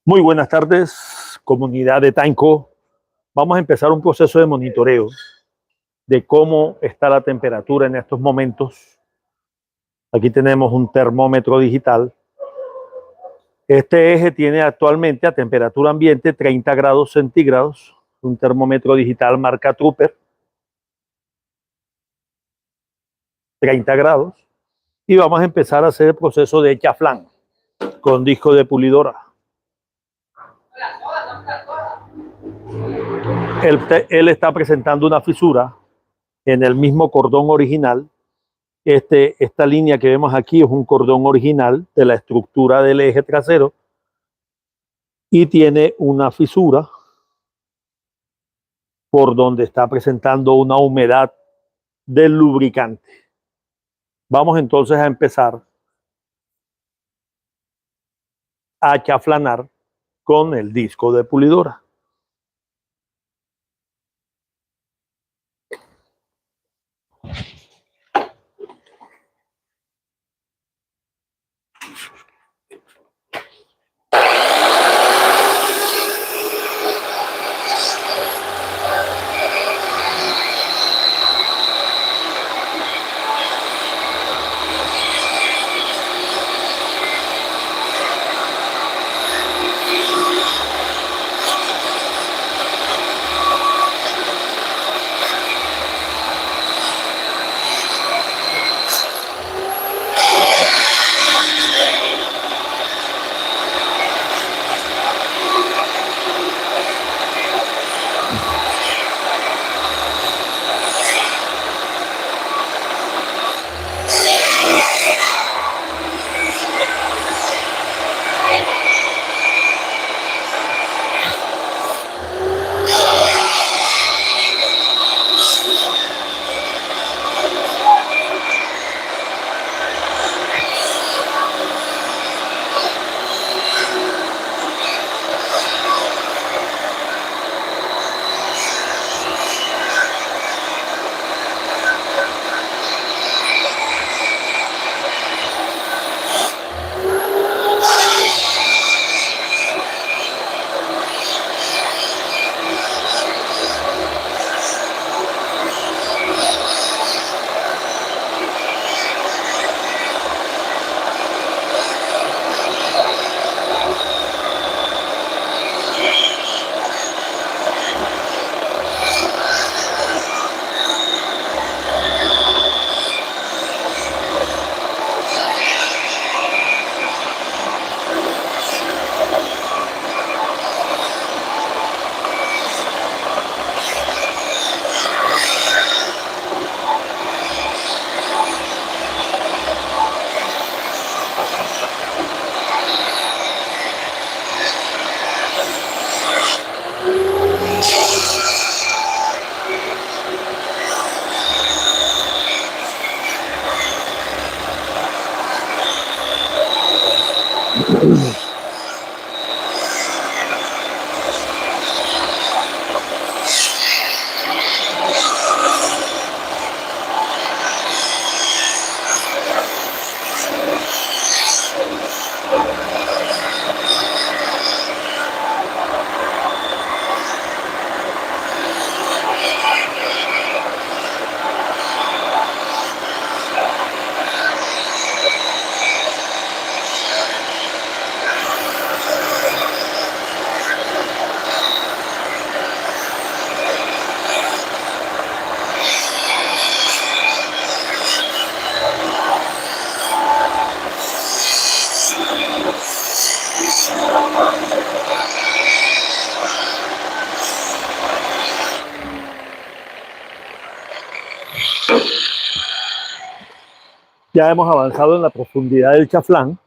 Muy buenas tardes, comunidad de Tainco. Vamos a empezar un proceso de monitoreo de cómo está la temperatura en estos momentos. Aquí tenemos un termómetro digital. Este eje tiene actualmente a temperatura ambiente 30 grados centígrados, un termómetro digital marca Trooper, 30 grados. Y vamos a empezar a hacer el proceso de chaflán con disco de pulidora. Él está presentando una fisura en el mismo cordón original. Esta línea que vemos aquí es un cordón original de la estructura del eje trasero y tiene una fisura por donde está presentando una humedad del lubricante. Vamos entonces a empezar a chaflanar con el disco de pulidora. Ya hemos avanzado en la profundidad del chaflán.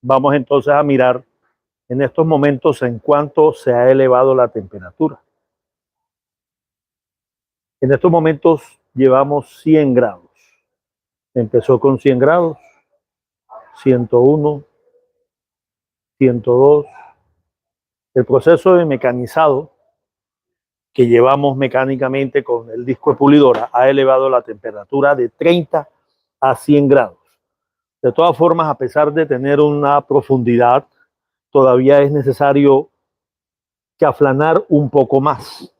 Vamos entonces a mirar en estos momentos en cuánto se ha elevado la temperatura. En estos momentos llevamos 100 grados. Empezó con 100 grados, 101, 102. El proceso de mecanizado que llevamos mecánicamente con el disco de pulidora ha elevado la temperatura de 30 a 100 grados. De todas formas, a pesar de tener una profundidad todavía es necesario que aflanar un poco más.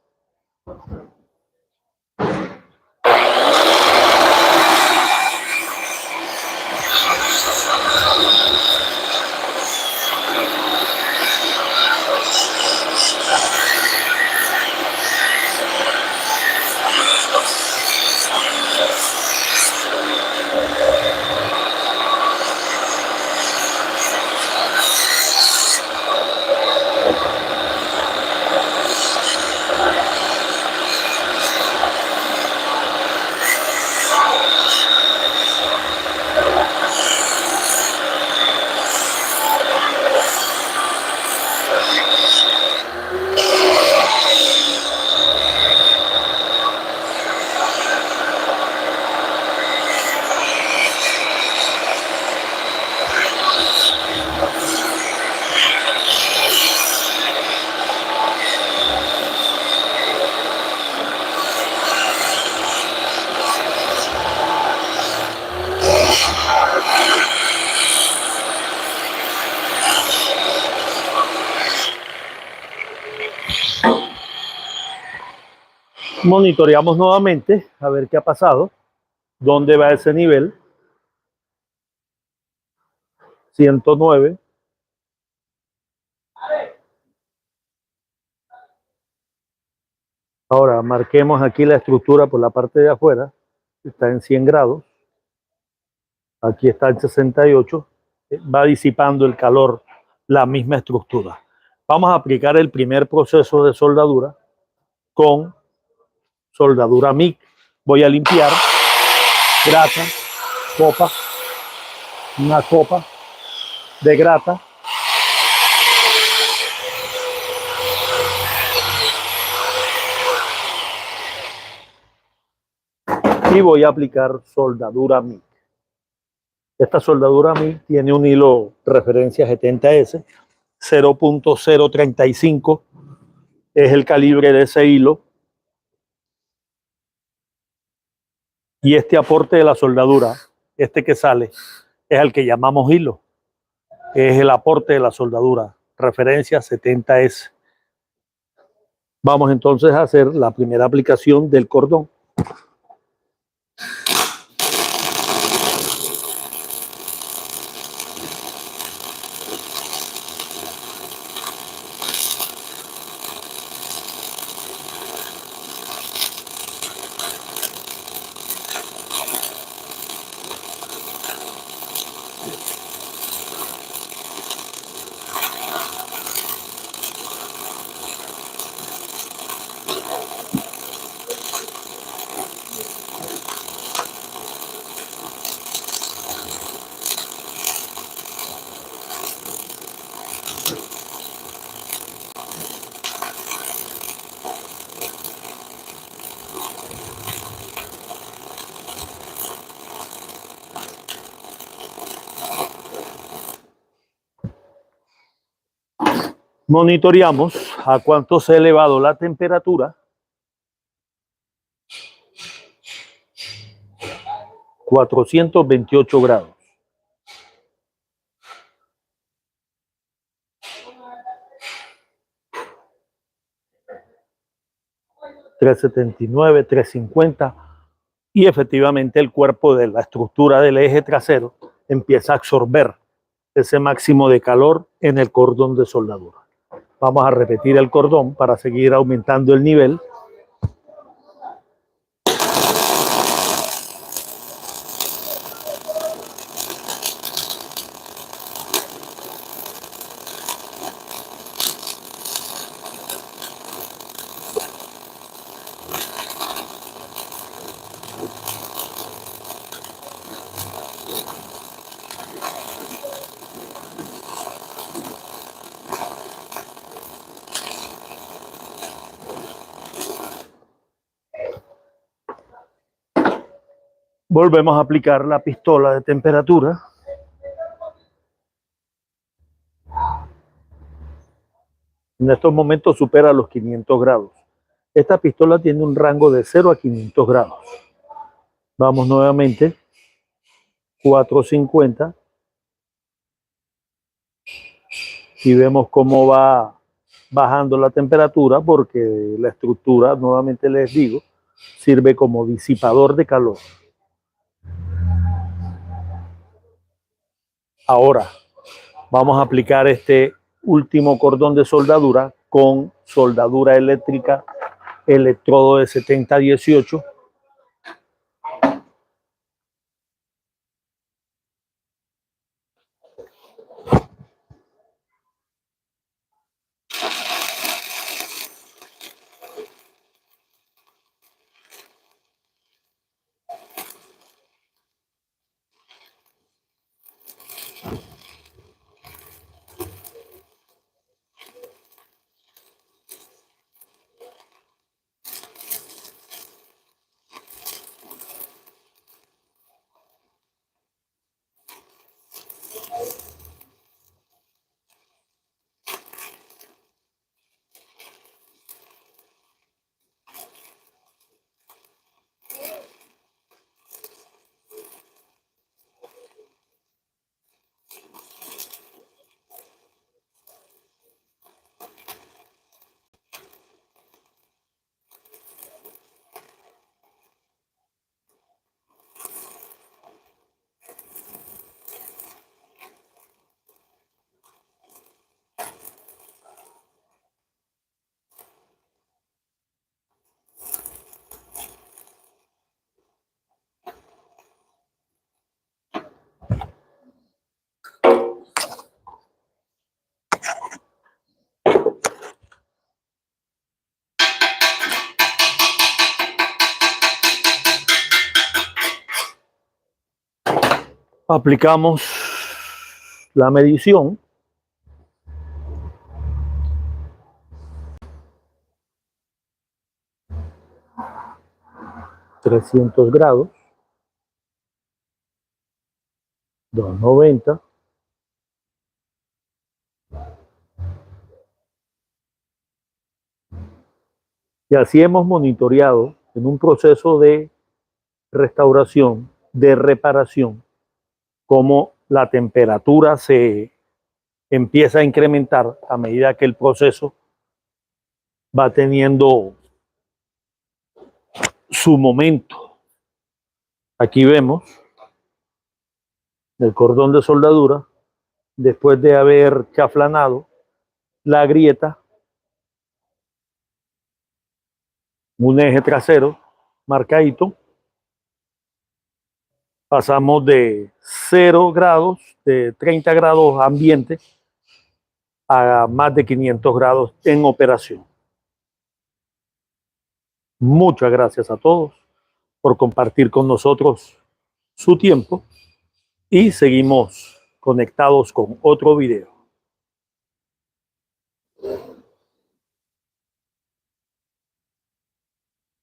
Monitoreamos nuevamente a ver qué ha pasado, dónde va ese nivel. 109. Ahora marquemos aquí la estructura por la parte de afuera, está en 100 grados, aquí está en 68, va disipando el calor la misma estructura. Vamos a aplicar el primer proceso de soldadura con soldadura MIG. Voy a limpiar grata, copa, una copa de grata. Y voy a aplicar soldadura MIG. Esta soldadura MIG tiene un hilo referencia 70S, 0.035 es el calibre de ese hilo. Y este aporte de la soldadura, este que sale, es el que llamamos hilo. Es el aporte de la soldadura, referencia 70S. Vamos entonces a hacer la primera aplicación del cordón. Monitoreamos a cuánto se ha elevado la temperatura. 428 grados. $379, $350 y efectivamente el cuerpo de la estructura del eje trasero empieza a absorber ese máximo de calor en el cordón de soldadura. Vamos a repetir el cordón para seguir aumentando el nivel. Volvemos a aplicar la pistola de temperatura. En estos momentos supera los 500 grados. Esta pistola tiene un rango de 0 a 500 grados. Vamos nuevamente. 450. y vemos cómo va bajando la temperatura porque la estructura, nuevamente les digo, sirve como disipador de calor. Ahora vamos a aplicar este último cordón de soldadura con soldadura eléctrica, electrodo de 7018. Aplicamos la medición. $300, 290. Y así hemos monitoreado en un proceso de restauración, de reparación, cómo la temperatura se empieza a incrementar a medida que el proceso va teniendo su momento. Aquí vemos el cordón de soldadura después de haber chaflanado la grieta, un eje trasero marcadito. Pasamos de 0 grados, de 30 grados ambiente, a más de 500 grados en operación. Muchas gracias a todos por compartir con nosotros su tiempo y seguimos conectados con otro video.